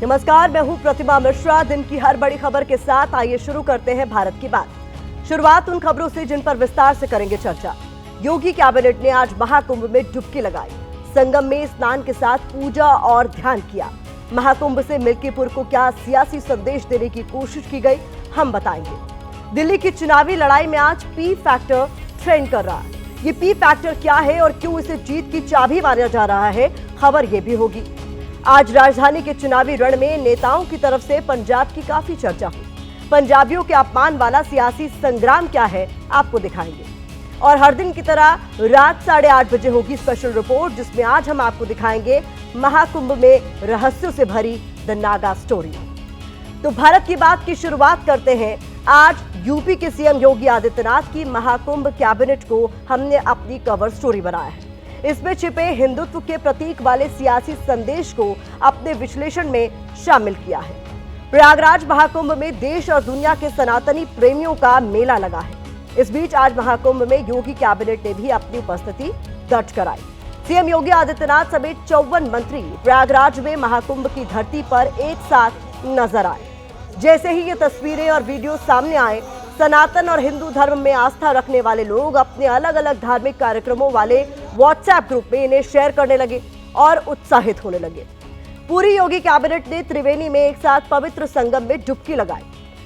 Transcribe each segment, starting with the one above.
नमस्कार, मैं हूं प्रतिमा मिश्रा। दिन की हर बड़ी खबर के साथ आइए शुरू करते हैं भारत की बात। शुरुआत उन खबरों से जिन पर विस्तार से करेंगे चर्चा। योगी कैबिनेट ने आज महाकुंभ में डुबकी लगाई। संगम में स्नान के साथ पूजा और ध्यान किया। महाकुंभ से मिल्कीपुर को क्या सियासी संदेश देने की कोशिश की गई, हम बताएंगे। दिल्ली की चुनावी लड़ाई में आज पी फैक्टर ट्रेंड कर रहा है। ये पी फैक्टर क्या है और क्यों इसे जीत की चाबी माना जा रहा है, खबर ये भी होगी। आज राजधानी के चुनावी रण में नेताओं की तरफ से पंजाब की काफी चर्चा हुई। पंजाबियों के अपमान वाला सियासी संग्राम क्या है, आपको दिखाएंगे। और हर दिन की तरह रात 8:30 बजे होगी स्पेशल रिपोर्ट, जिसमें आज हम आपको दिखाएंगे महाकुंभ में रहस्यों से भरी द नागा स्टोरी। तो भारत की बात की शुरुआत करते हैं। आज यूपी के सीएम योगी आदित्यनाथ की महाकुंभ कैबिनेट को हमने अपनी कवर स्टोरी बनाया है। इसमें छिपे हिंदुत्व के प्रतीक वाले सियासी संदेश को अपने विश्लेषण में शामिल किया है। प्रयागराज महाकुंभ में देश और दुनिया के सनातनी प्रेमियों का मेला लगा है। इस बीच आज महाकुंभ में योगी कैबिनेट ने भी अपनी उपस्थिति दर्ज कराई। सीएम योगी आदित्यनाथ समेत 54 मंत्री प्रयागराज में महाकुंभ की धरती पर एक साथ नजर आए। जैसे ही ये तस्वीरें और वीडियो सामने आए, सनातन और हिंदू धर्म में आस्था रखने वाले लोग अपने अलग अलग धार्मिक कार्यक्रमों वाले व्हाट्सएप ग्रुप में इन्हें शेयर करने लगे और उत्साहित होने लगे। पूरी योगी कैबिनेट ने त्रिवेणी में एक साथ पवित्र संगम में डुबकी लगाई।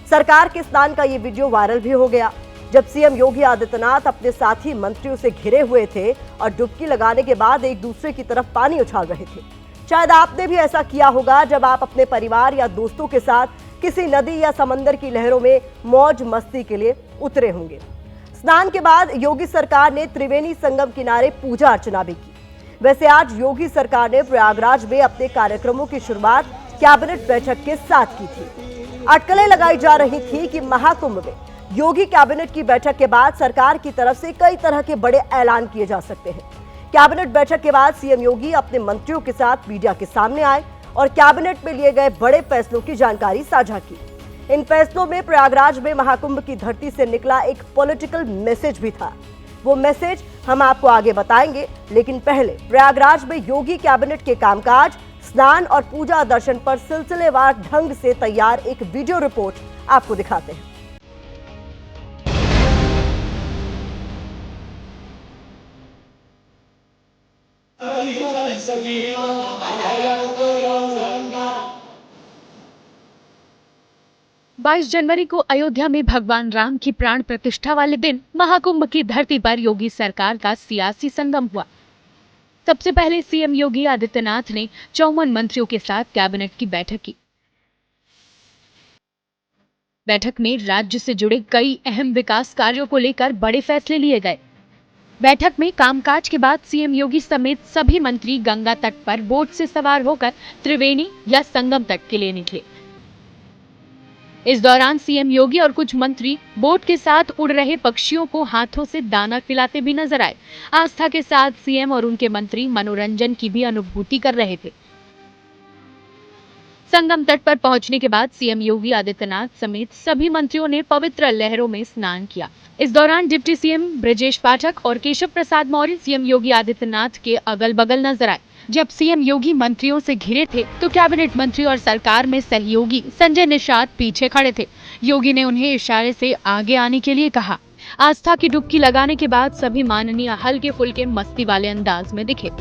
सरकार के स्नान का ये वीडियो वायरल भी हो गया, जब सीएम योगी आदित्यनाथ अपने साथी मंत्रियों से घिरे हुए थे और डुबकी लगाने के बाद एक दूसरे की तरफ पानी उछाल रहे थे। शायद आपने भी ऐसा किया होगा जब आप अपने परिवार या दोस्तों के साथ किसी नदी या समंदर की लहरों में मौज मस्ती के लिए उतरे होंगे। स्नान के बाद योगी सरकार ने त्रिवेणी संगम किनारे पूजा अर्चना भी की। वैसे आज योगी सरकार ने प्रयागराज में अपने कार्यक्रमों की शुरुआत कैबिनेट बैठक के साथ की थी। अटकलें लगाई जा रही थी कि महाकुंभ में योगी कैबिनेट की बैठक के बाद सरकार की तरफ से कई तरह के बड़े ऐलान किए जा सकते हैं। कैबिनेट बैठक के बाद सीएम योगी अपने मंत्रियों के साथ मीडिया के सामने आए और कैबिनेट में लिए गए बड़े फैसलों की जानकारी साझा की। इन फैसलों में प्रयागराज में महाकुंभ की धरती से निकला एक पॉलिटिकल मैसेज भी था। वो मैसेज हम आपको आगे बताएंगे, लेकिन पहले प्रयागराज में योगी कैबिनेट के कामकाज, स्नान और पूजा दर्शन पर सिलसिलेवार ढंग से तैयार एक वीडियो रिपोर्ट आपको दिखाते हैं। बाईस जनवरी को अयोध्या में भगवान राम की प्राण प्रतिष्ठा वाले दिन महाकुंभ की धरती पर योगी सरकार का सियासी संगम हुआ। सबसे पहले सीएम योगी आदित्यनाथ ने 54 मंत्रियों के साथ कैबिनेट की बैठक की। बैठक में राज्य से जुड़े कई अहम विकास कार्यों को लेकर बड़े फैसले लिए गए। बैठक में कामकाज के बाद सीएम योगी समेत सभी मंत्री गंगा तट पर बोट से सवार होकर त्रिवेणी या संगम तट के लिए निकले। इस दौरान सीएम योगी और कुछ मंत्री बोट के साथ उड़ रहे पक्षियों को हाथों से दाना खिलाते भी नजर आए। आस्था के साथ सीएम और उनके मंत्री मनोरंजन की भी अनुभूति कर रहे थे। संगम तट पर पहुंचने के बाद सीएम योगी आदित्यनाथ समेत सभी मंत्रियों ने पवित्र लहरों में स्नान किया। इस दौरान डिप्टी सीएम ब्रजेश पाठक और केशव प्रसाद मौर्य सीएम योगी आदित्यनाथ के अगल बगल नजर आए। जब सीएम योगी मंत्रियों से घिरे थे तो कैबिनेट मंत्री और सरकार में सहयोगी संजय निषाद पीछे खड़े थे। योगी ने उन्हें इशारे से आगे आने के लिए कहा। आस्था की डुबकी लगाने के बाद सभी माननीय हल्के फुल्के मस्ती वाले अंदाज में दिखे।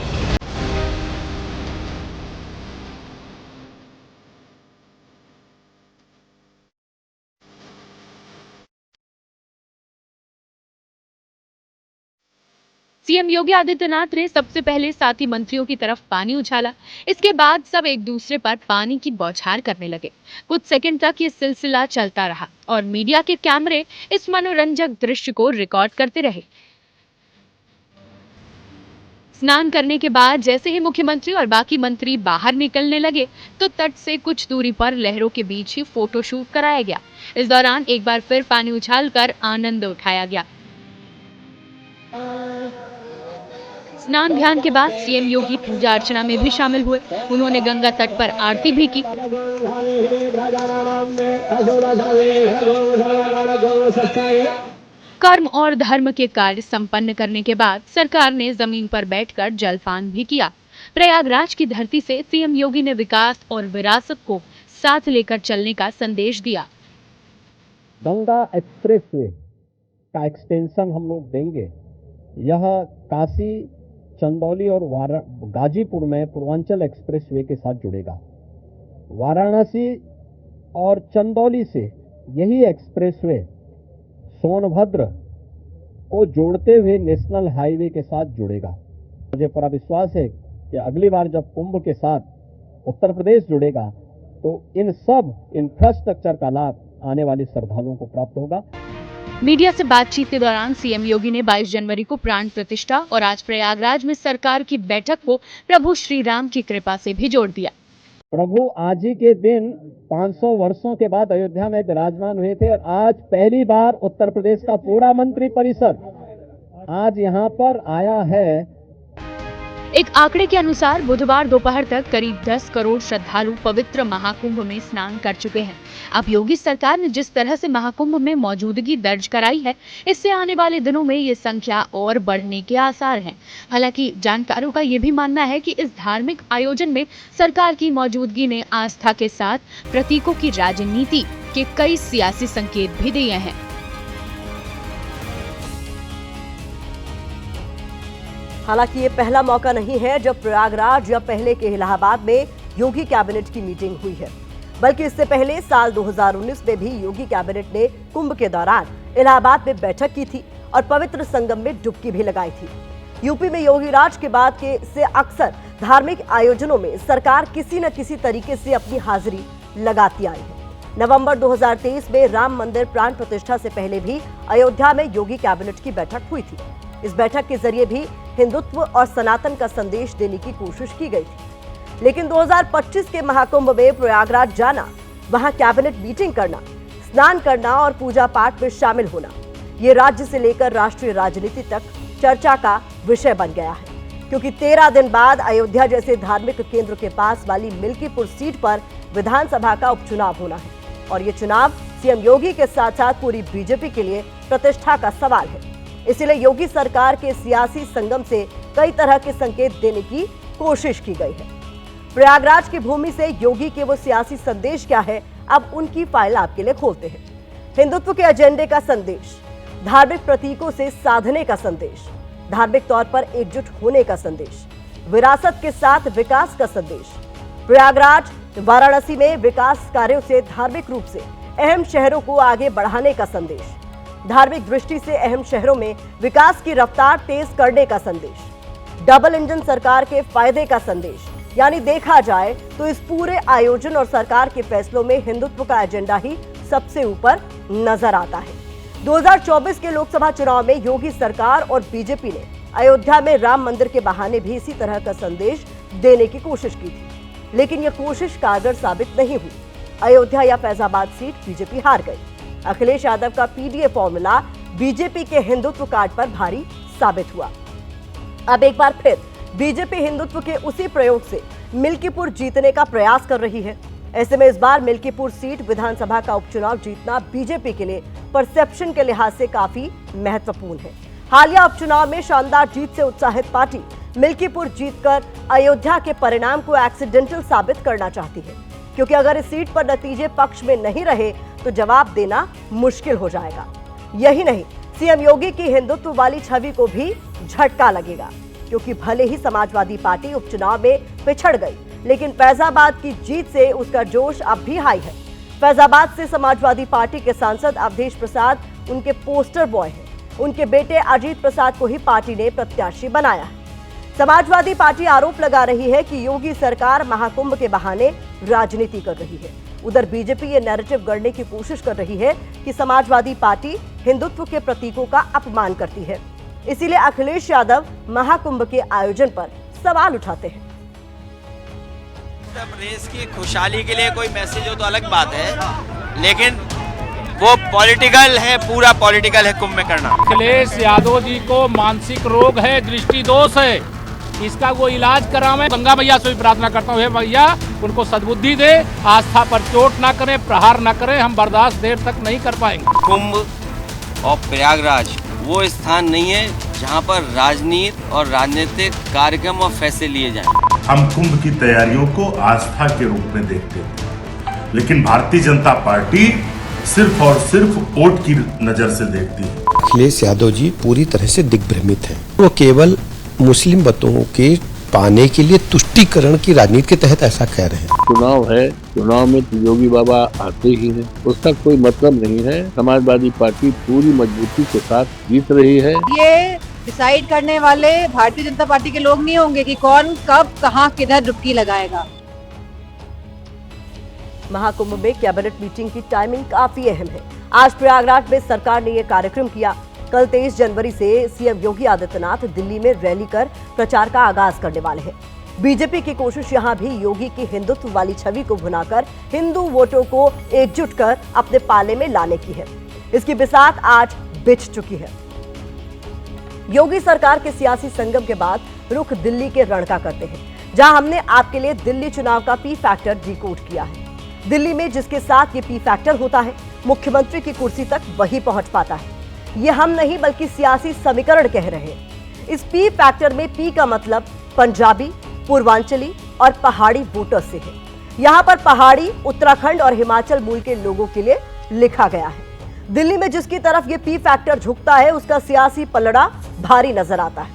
सीएम योगी आदित्यनाथ ने सबसे पहले साथी मंत्रियों की तरफ पानी उछाला। इसके बाद सब एक दूसरे पर पानी की बौछार करने लगे। कुछ सेकंड तक ये सिलसिला चलता रहा और मीडिया के कैमरे इस मनोरंजक दृश्य को रिकॉर्ड करते रहे। स्नान करने के बाद जैसे ही मुख्यमंत्री और बाकी मंत्री बाहर निकलने लगे तो तट से कुछ दूरी पर लहरों के बीच ही फोटो शूट कराया गया। इस दौरान एक बार फिर पानी उछालकर आनंद उठाया गया। स्नान ध्यान के बाद सीएम योगी पूजा अर्चना में भी शामिल हुए। उन्होंने गंगा तट पर आरती भी की। कर्म और धर्म के कार्य संपन्न करने के बाद सरकार ने जमीन पर बैठकर जलपान भी किया। प्रयागराज की धरती से सीएम योगी ने विकास और विरासत को साथ लेकर चलने का संदेश दिया। गंगा एक्सप्रेसवे का एक्सटेंशन हम लोग देंगे। यह काशी, चंदौली और गाजीपुर में पूर्वांचल एक्सप्रेसवे के साथ जुड़ेगा। वाराणसी और चंदौली से यही एक्सप्रेसवे सोनभद्र को जोड़ते हुए नेशनल हाईवे के साथ जुड़ेगा। मुझे पूरा विश्वास है कि अगली बार जब कुंभ के साथ उत्तर प्रदेश जुड़ेगा तो इन सब इंफ्रास्ट्रक्चर का लाभ आने वाले श्रद्धालुओं को प्राप्त होगा। मीडिया से बातचीत के दौरान सीएम योगी ने 22 जनवरी को प्राण प्रतिष्ठा और आज प्रयागराज में सरकार की बैठक को प्रभु श्री राम की कृपा से भी जोड़ दिया। प्रभु आज ही के दिन 500 वर्षों के बाद अयोध्या में विराजमान हुए थे और आज पहली बार उत्तर प्रदेश का पूरा मंत्री परिषद आज यहाँ पर आया है। एक आंकड़े के अनुसार बुधवार दोपहर तक करीब 10 करोड़ श्रद्धालु पवित्र महाकुंभ में स्नान कर चुके हैं। अब योगी सरकार ने जिस तरह से महाकुंभ में मौजूदगी दर्ज कराई है, इससे आने वाले दिनों में ये संख्या और बढ़ने के आसार हैं। हालांकि जानकारों का ये भी मानना है कि इस धार्मिक आयोजन में सरकार की मौजूदगी ने आस्था के साथ प्रतीकों की राजनीति के कई सियासी संकेत भी दिए हैं। हालांकि ये पहला मौका नहीं है जब प्रयागराज या पहले के इलाहाबाद में योगी कैबिनेट की मीटिंग हुई है, बल्कि इससे पहले साल 2019 में भी योगी कैबिनेट ने कुंभ के दौरान इलाहाबाद में बैठक की थी और पवित्र संगम में डुबकी भी लगाई थी। यूपी में योगी राज के बाद से अक्सर धार्मिक आयोजनों में सरकार किसी न किसी तरीके से अपनी हाजिरी लगाती आई है। नवंबर 2023 में राम मंदिर प्राण प्रतिष्ठा से पहले भी अयोध्या में योगी कैबिनेट की बैठक हुई थी। इस बैठक के जरिए भी हिंदुत्व और सनातन का संदेश देने की कोशिश की गई थी, लेकिन 2025 के महाकुंभ में प्रयागराज जाना, वहां कैबिनेट मीटिंग करना, स्नान करना और पूजा पाठ में शामिल होना, ये राज्य से लेकर राष्ट्रीय राजनीति तक चर्चा का विषय बन गया है, क्योंकि 13 दिन बाद अयोध्या जैसे धार्मिक केंद्र के पास वाली मिल्कीपुर सीट पर विधानसभा का उपचुनाव होना है और ये चुनाव सीएम योगी के साथ साथ पूरी बीजेपी के लिए प्रतिष्ठा का सवाल है। इसलिए योगी सरकार के सियासी संगम से कई तरह के संकेत देने की कोशिश की गई है। प्रयागराज की भूमि से योगी के वो सियासी संदेश क्या है, अब उनकी फाइल आपके लिए खोलते हैं। हिंदुत्व के एजेंडे का संदेश, धार्मिक प्रतीकों से साधने का संदेश, धार्मिक तौर पर एकजुट होने का संदेश, विरासत के साथ विकास का संदेश, प्रयागराज वाराणसी में विकास कार्यों से धार्मिक रूप से अहम शहरों को आगे बढ़ाने का संदेश, धार्मिक दृष्टि से अहम शहरों में विकास की रफ्तार तेज करने का संदेश, डबल इंजन सरकार के फायदे का संदेश। यानी देखा जाए तो इस पूरे आयोजन और सरकार के फैसलों में हिंदुत्व का एजेंडा ही सबसे ऊपर नजर आता है। 2024 के लोकसभा चुनाव में योगी सरकार और बीजेपी ने अयोध्या में राम मंदिर के बहाने भी इसी तरह का संदेश देने की कोशिश की थी, लेकिन यह कोशिश कारगर साबित नहीं हुई। अयोध्या या फैजाबाद सीट बीजेपी हार गई। अखिलेश यादव का पीडीए फॉर्मूला बीजेपी के हिंदुत्व कार्ड पर भारी साबित हुआ। अब एक बार फिर बीजेपी हिंदुत्व के उसी प्रयोग से मिल्कीपुर जीतने का प्रयास कर रही है। ऐसे में इस बार मिल्कीपुर सीट विधानसभा का उपचुनाव जीतना बीजेपी के लिए परसेप्शन के लिहाज से काफी महत्वपूर्ण है। हालिया उपचुनाव में शानदार जीत से उत्साहित पार्टी मिल्कीपुर जीतकर अयोध्या के परिणाम को एक्सीडेंटल साबित करना चाहती है, क्योंकि अगर इस सीट पर नतीजे पक्ष में नहीं रहे तो जवाब देना मुश्किल हो जाएगा। यही नहीं, सीएम योगी की हिंदुत्व वाली छवि को भी झटका लगेगा, क्योंकि भले ही समाजवादी पार्टी उपचुनाव में पिछड़ गई, लेकिन फैजाबाद की जीत से उसका जोश अब भी हाई है। फैजाबाद से समाजवादी पार्टी के सांसद अवधेश प्रसाद उनके पोस्टर बॉय हैं। उनके बेटे अजीत प्रसाद को ही पार्टी ने प्रत्याशी बनाया है। समाजवादी पार्टी आरोप लगा रही है कि योगी सरकार महाकुंभ के बहाने राजनीति कर रही है। उधर बीजेपी ये नैरेटिव गढ़ने की कोशिश कर रही है कि समाजवादी पार्टी हिंदुत्व के प्रतीकों का अपमान करती है। इसीलिए अखिलेश यादव महाकुंभ के आयोजन पर सवाल उठाते हैं। उत्तर प्रदेश की खुशहाली के लिए कोई मैसेज हो तो अलग बात है, लेकिन वो पॉलिटिकल है, पूरा पॉलिटिकल है कुंभ में करना। अखिलेश यादव जी को मानसिक रोग है, दृष्टि दोष है, इसका वो इलाज करावे। गंगा मैया से भी प्रार्थना करता हूँ, हे मैया उनको सद्बुद्धि दे, आस्था पर चोट ना करें, प्रहार ना करें, हम बर्दाश्त देर तक नहीं कर पाएंगे। कुंभ और प्रयागराज वो स्थान नहीं है जहाँ पर राजनीति और राजनीतिक कार्यक्रम और फैसले लिए जाएं। हम कुंभ की तैयारियों को आस्था के रूप में देखते थे, लेकिन भारतीय जनता पार्टी सिर्फ और सिर्फ वोट की नजर से देखती है। अखिलेश यादव जी पूरी तरह से दिग्भ्रमित हैं। वो केवल मुस्लिम वोटों के पाने के लिए तुष्टीकरण की राजनीति के तहत ऐसा कह रहे हैं। चुनाव है, चुनाव में तो योगी बाबा आते ही हैं, उसका कोई मतलब नहीं है। समाजवादी पार्टी पूरी मजबूती के साथ जीत रही है। ये डिसाइड करने वाले भारतीय जनता पार्टी के लोग नहीं होंगे कि कौन कब कहां किधर डुबकी लगाएगा। महाकुंभ में कैबिनेट मीटिंग की टाइमिंग काफी अहम है। आज प्रयागराज में सरकार ने यह कार्यक्रम किया। कल 23 जनवरी से सीएम योगी आदित्यनाथ दिल्ली में रैली कर प्रचार का आगाज करने वाले हैं। बीजेपी की कोशिश यहां भी योगी की हिंदुत्व वाली छवि को भुनाकर हिंदू वोटों को एकजुट कर अपने पाले में लाने की है। इसकी बिसात आज बिछ चुकी है। योगी सरकार के सियासी संगम के बाद रुख दिल्ली के रण का करते हैं, जहां हमने आपके लिए दिल्ली चुनाव का पी फैक्टर डिकोड किया है। दिल्ली में जिसके साथ ये पी फैक्टर होता है, मुख्यमंत्री की कुर्सी तक वही पहुंच पाता है। ये हम नहीं बल्कि सियासी समीकरण कह रहे हैं। इस पी फैक्टर में पी का मतलब पंजाबी, पूर्वांचली और पहाड़ी वोटर्स से है। यहाँ पर पहाड़ी, उत्तराखंड और हिमाचल मूल के लोगों के लिए लिखा गया है। दिल्ली में जिसकी तरफ ये पी फैक्टर झुकता है, उसका सियासी पलड़ा भारी नजर आता है।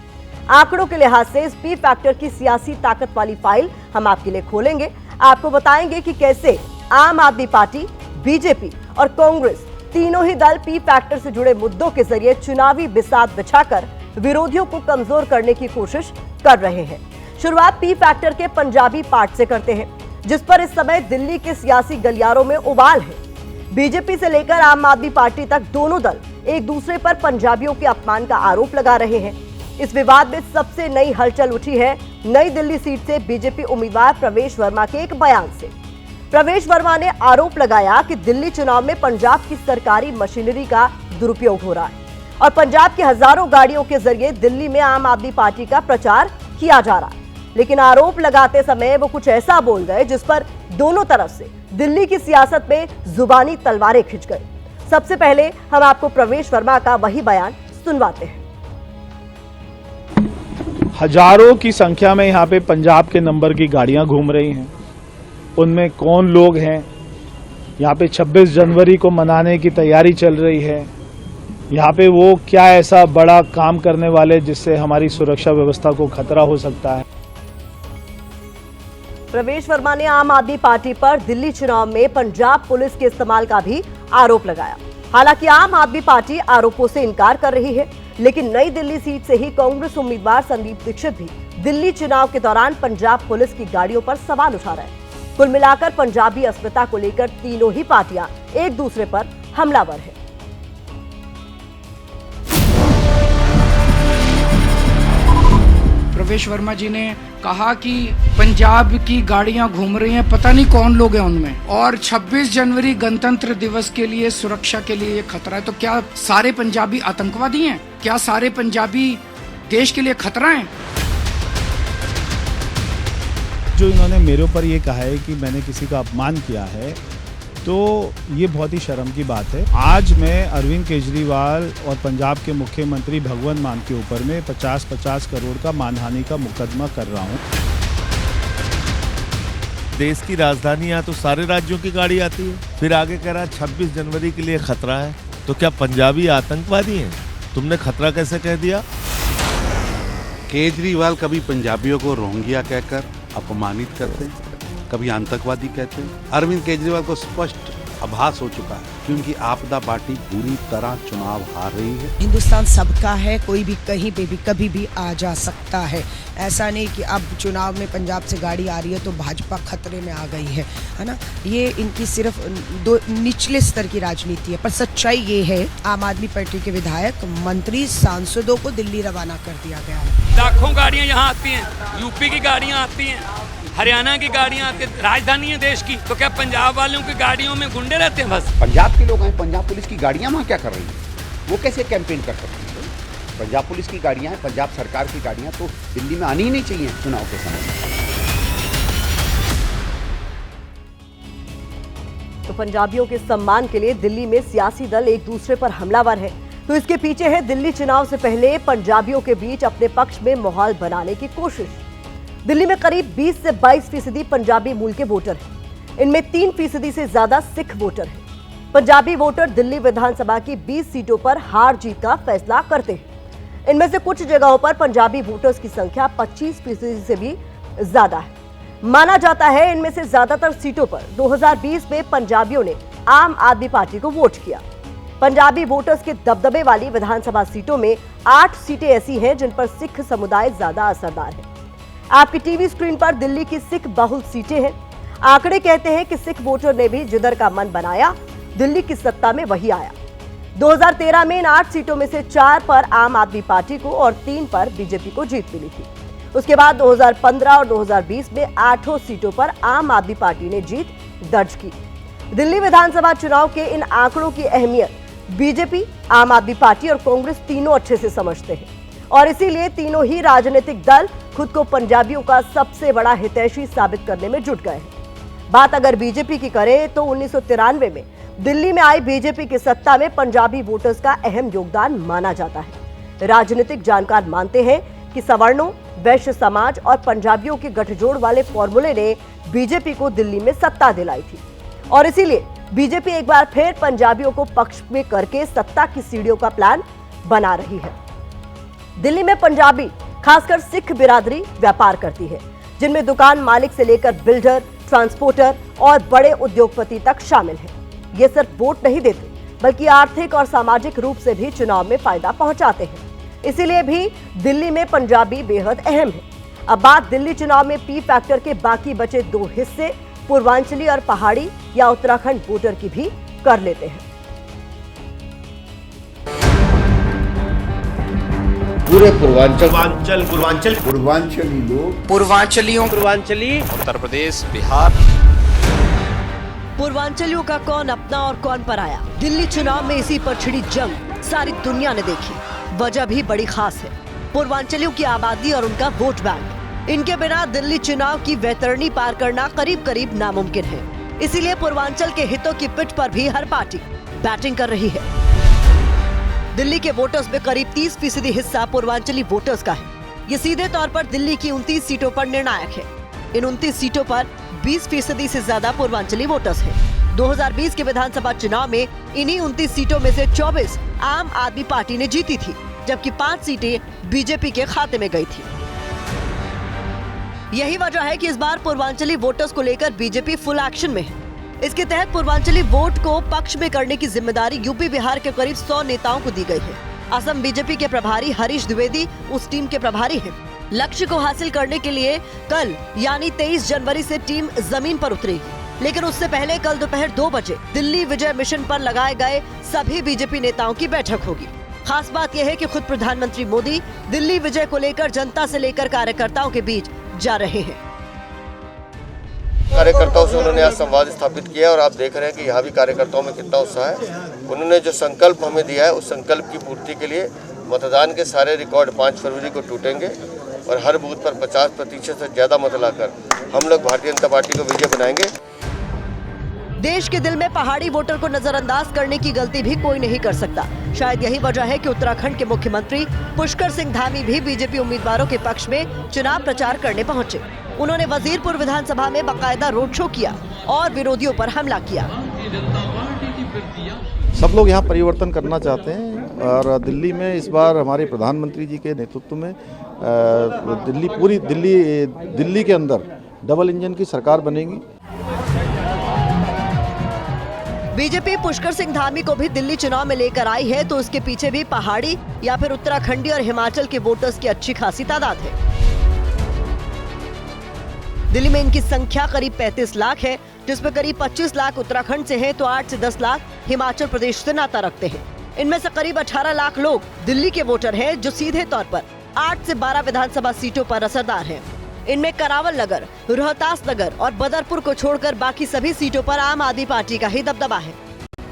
आंकड़ों के लिहाज से इस पी फैक्टर की सियासी ताकत वाली फाइल हम आपके लिए खोलेंगे। आपको बताएंगे कि कैसे आम आदमी पार्टी, बीजेपी और कांग्रेस तीनों ही दल पी फैक्टर से जुड़े मुद्दों के जरिए चुनावी बिसात बिछाकर विरोधियों को कमजोर करने की कोशिश कर रहे हैं। शुरुआत पी फैक्टर के पंजाबी पार्ट से करते हैं, जिस पर इस समय दिल्ली के सियासी गलियारों में उबाल है। बीजेपी से लेकर आम आदमी पार्टी तक दोनों दल एक दूसरे पर पंजाबियों के अपमान का आरोप लगा रहे हैं। इस विवाद में सबसे नई हलचल उठी है नई दिल्ली सीट से बीजेपी उम्मीदवार प्रवेश वर्मा के एक बयान से। प्रवेश वर्मा ने आरोप लगाया कि दिल्ली चुनाव में पंजाब की सरकारी मशीनरी का दुरुपयोग हो रहा है और पंजाब की हजारों गाड़ियों के जरिए दिल्ली में आम आदमी पार्टी का प्रचार किया जा रहा है। लेकिन आरोप लगाते समय वो कुछ ऐसा बोल गए जिस पर दोनों तरफ से दिल्ली की सियासत में जुबानी तलवारें खिंच गई। सबसे पहले हम आपको प्रवेश वर्मा का वही बयान सुनवाते हैं। हजारों की संख्या में यहाँ पे पंजाब के नंबर की गाड़ियां घूम रही हैं। उनमें कौन लोग हैं? यहाँ पे 26 जनवरी को मनाने की तैयारी चल रही है। यहाँ पे वो क्या ऐसा बड़ा काम करने वाले जिससे हमारी सुरक्षा व्यवस्था को खतरा हो सकता है? प्रवेश वर्मा ने आम आदमी पार्टी पर दिल्ली चुनाव में पंजाब पुलिस के इस्तेमाल का भी आरोप लगाया। हालांकि आम आदमी पार्टी आरोपों से इनकार कर रही है, लेकिन नई दिल्ली सीट से ही कांग्रेस उम्मीदवार संदीप दीक्षित भी दिल्ली चुनाव के दौरान पंजाब पुलिस की गाड़ियों पर सवाल उठा रहे हैं। कुल मिलाकर पंजाबी अस्मिता को लेकर तीनों ही पार्टियां एक दूसरे पर हमलावर हैं। प्रवेश वर्मा जी ने कहा कि पंजाब की गाड़ियां घूम रही हैं, पता नहीं कौन लोग हैं उनमें, और 26 जनवरी गणतंत्र दिवस के लिए सुरक्षा के लिए ये खतरा है। तो क्या सारे पंजाबी आतंकवादी हैं? क्या सारे पंजाबी देश के लिए खतरा हैं? जो इन्होंने मेरे ऊपर ये कहा है कि मैंने किसी का अपमान किया है, तो ये बहुत ही शर्म की बात है। आज मैं अरविंद केजरीवाल और पंजाब के मुख्यमंत्री भगवंत मान के ऊपर में 50-50 करोड़ का मानहानि का मुकदमा कर रहा हूँ। देश की राजधानी यहाँ तो सारे राज्यों की गाड़ी आती है, फिर आगे कह रहा है 26 जनवरी के लिए खतरा है। तो क्या पंजाबी आतंकवादी हैं? तुमने खतरा कैसे कह दिया? केजरीवाल कभी पंजाबियों को रोहिंग्या कहकर अपमानित करते हैं, कभी आतंकवादी कहते हैं। अरविंद केजरीवाल को स्पष्ट आभास हो चुका है कि उनकी आपदा पार्टी पूरी तरह चुनाव हार रही है। हिंदुस्तान सबका है, कोई भी कहीं पे भी कभी भी आ जा सकता है। ऐसा नहीं कि अब चुनाव में पंजाब से गाड़ी आ रही है तो भाजपा खतरे में आ गई है ना। ये इनकी सिर्फ दो निचले स्तर की राजनीति है। पर सच्चाई ये है, आम आदमी पार्टी के विधायक, मंत्री, सांसदों को दिल्ली रवाना कर दिया गया है। लाखों गाड़ियां यहाँ आती हैं, यूपी की गाड़ियां आती हैं, हरियाणा की गाड़ियां आती हैं, राजधानी है देश की। तो क्या पंजाब वालों की गाड़ियों में गुंडे रहते हैं? बस पंजाब के लोग हैं, पंजाब पुलिस की गाड़ियां वहाँ क्या कर रही हैं? वो कैसे कैंपेन कर सकती है? पंजाब पुलिस की गाड़ियां हैं, पंजाब सरकार की गाड़ियां तो दिल्ली में आनी ही नहीं चाहिए चुनाव के समय। तो पंजाबियों के सम्मान के लिए दिल्ली में सियासी दल एक दूसरे पर हमलावर है। तो इसके पीछे है दिल्ली चुनाव से पहले पंजाबियों के बीच अपने पक्ष में माहौल बनाने की कोशिश। दिल्ली में करीब 20 से 22% पंजाबी मूल के वोटर हैं। इनमें 3% से ज्यादा सिख वोटर हैं। पंजाबी वोटर दिल्ली विधानसभा की 20 सीटों पर हार जीत का फैसला करते हैं। इनमें से कुछ जगहों पर पंजाबी वोटर्स की संख्या 25% से भी ज्यादा है। माना जाता है इनमें से ज्यादातर सीटों पर 2020 में पंजाबियों ने आम आदमी पार्टी को वोट किया। पंजाबी वोटर्स के दबदबे वाली विधानसभा सीटों में 8 सीटें ऐसी हैं जिन पर सिख समुदाय ज्यादा असरदार है। आपकी टीवी स्क्रीन पर दिल्ली की सिख बहुल सीटें हैं। आंकड़े कहते हैं कि सिख वोटर ने भी जिधर का मन बनाया, दिल्ली की सत्ता में वही आया। 2013 में इन 8 सीटों में से 4 पर आम आदमी पार्टी को और 3 पर बीजेपी को जीत मिली थी। उसके बाद 2015 और 2020 में 8 सीटों पर आम आदमी पार्टी ने जीत दर्ज की। दिल्ली विधानसभा चुनाव के इन आंकड़ों की अहमियत बीजेपी, आम आदमी पार्टी और कांग्रेस तीनों अच्छे से समझते हैं और इसीलिए तीनों ही राजनीतिक दल खुद को पंजाबियों का सबसे बड़ा हितैषी साबित करने में जुट गए हैं। बात अगर बीजेपी की करें तो 1993 में दिल्ली में आई बीजेपी की सत्ता में पंजाबी वोटर्स का अहम योगदान माना जाता है। राजनीतिक जानकार मानते हैं कि सवर्णों, वैश्य समाज और पंजाबियों के गठजोड़ वाले फॉर्मूले ने बीजेपी को दिल्ली में सत्ता दिलाई थी और इसीलिए बीजेपी एक बार फिर पंजाबियों को पक्ष में करके सत्ता की सीढ़ियों का प्लान बना रही है। दिल्ली में पंजाबी, खासकर सिख बिरादरी व्यापार करती है, जिनमें दुकान मालिक से लेकर बिल्डर, ट्रांसपोर्टर और बड़े उद्योगपति तक शामिल हैं। ये सिर्फ वोट नहीं देते बल्कि आर्थिक और सामाजिक रूप से भी चुनाव में फायदा पहुंचाते हैं। इसीलिए भी दिल्ली में पंजाबी बेहद अहम है। अब बात दिल्ली चुनाव में पी फैक्टर के बाकी बचे 2 हिस्से पूर्वांचली और पहाड़ी या उत्तराखंड वोटर की भी कर लेते हैं। पूरे पूर्वांचली लोग, पूर्वांचली, उत्तर प्रदेश, बिहार। पूर्वांचलियों का कौन अपना और कौन पराया, दिल्ली चुनाव में इसी पर छिड़ी जंग सारी दुनिया ने देखी। वजह भी बड़ी खास है, पूर्वांचलियों की आबादी और उनका वोट बैंक। इनके बिना दिल्ली चुनाव की वैतरणी पार करना करीब करीब नामुमकिन है। इसीलिए पूर्वांचल के हितों की पिठ पर भी हर पार्टी बैटिंग कर रही है। दिल्ली के वोटर्स में करीब 30% हिस्सा पूर्वांचली वोटर्स का है। ये सीधे तौर पर दिल्ली की 29 सीटों पर निर्णायक है। इन 29 सीटों पर 20% से ज्यादा पूर्वांचली वोटर्स हैं। 2020 के विधानसभा चुनाव में इन्हीं 29 सीटों में से 24 आम आदमी पार्टी ने जीती थी, जबकि 5 सीटें बीजेपी के खाते में गई थी। यही वजह है कि इस बार पूर्वांचली वोटर्स को लेकर बीजेपी फुल एक्शन में है। इसके तहत पूर्वांचली वोट को पक्ष में करने की जिम्मेदारी यूपी बिहार के करीब 100 नेताओं को दी गई है। असम बीजेपी के प्रभारी हरीश द्विवेदी उस टीम के प्रभारी हैं। लक्ष्य को हासिल करने के लिए कल यानी 23 जनवरी से टीम जमीन पर उतरेगी, लेकिन उससे पहले कल दोपहर 2 बजे दिल्ली विजय मिशन पर लगाए गए सभी बीजेपी नेताओं की बैठक होगी। खास बात यह है कि खुद प्रधानमंत्री मोदी दिल्ली विजय को लेकर जनता से लेकर कार्यकर्ताओं के बीच जा रहे हैं। कार्यकर्ताओं से उन्होंने आज संवाद स्थापित किया और आप देख रहे हैं कि यहाँ भी कार्यकर्ताओं में कितना उत्साह है। उन्होंने जो संकल्प हमें दिया है उस संकल्प की पूर्ति के लिए मतदान के सारे रिकॉर्ड 5 फरवरी को टूटेंगे और हर बूथ पर 50% से ज्यादा मत लाकर हम लोग भारतीय जनता पार्टी को विजय बनाएंगे। देश के दिल में पहाड़ी वोटर को नजरअंदाज करने की गलती भी कोई नहीं कर सकता। शायद यही वजह है कि उत्तराखंड के मुख्यमंत्री पुष्कर सिंह धामी भी बीजेपी उम्मीदवारों के पक्ष में चुनाव प्रचार करने पहुंचे। उन्होंने वजीरपुर विधानसभा में बाकायदा रोड शो किया और विरोधियों पर हमला किया। सब लोग यहाँ परिवर्तन करना चाहते हैं और दिल्ली में इस बार हमारे प्रधानमंत्री जी के नेतृत्व में पूरी दिल्ली के अंदर डबल इंजन की सरकार बनेगी। बीजेपी पुष्कर सिंह धामी को भी दिल्ली चुनाव में लेकर आई है, तो उसके पीछे भी पहाड़ी या फिर उत्तराखंडी और हिमाचल के वोटर्स की अच्छी खासी तादाद है। दिल्ली में इनकी संख्या करीब 35 लाख है, जिसमें करीब 25 लाख उत्तराखंड से हैं, तो 8 से 10 लाख हिमाचल प्रदेश से नाता रखते हैं। इनमें से करीब 18 लाख लोग दिल्ली के वोटर हैं, जो सीधे तौर पर 8 से 12 विधानसभा सीटों पर असरदार हैं। इनमें करावल नगर, रोहतास नगर और बदरपुर को छोड़कर बाकी सभी सीटों पर आम आदमी पार्टी का ही दबदबा है।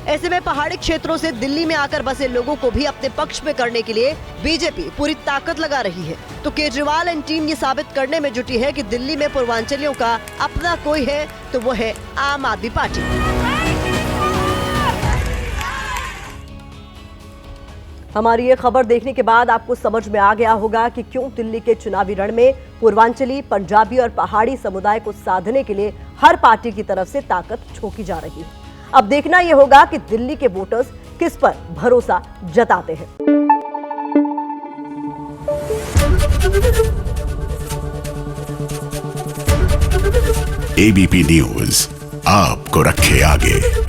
ऐसे में पहाड़ी क्षेत्रों से दिल्ली में आकर बसे लोगों को भी अपने पक्ष में करने के लिए बीजेपी पूरी ताकत लगा रही है। तो केजरीवाल एंड टीम ये साबित करने में जुटी है कि दिल्ली में पूर्वांचलियों का अपना कोई है तो वो है आम आदमी पार्टी। हमारी ये खबर देखने के बाद आपको समझ में आ गया होगा कि क्यों दिल्ली के चुनावी रण में पूर्वांचली, पंजाबी और पहाड़ी समुदाय को साधने के लिए हर पार्टी की तरफ से ताकत झोंकी जा रही है। अब देखना यह होगा कि दिल्ली के वोटर्स किस पर भरोसा जताते हैं। एबीपी न्यूज आपको रखे आगे।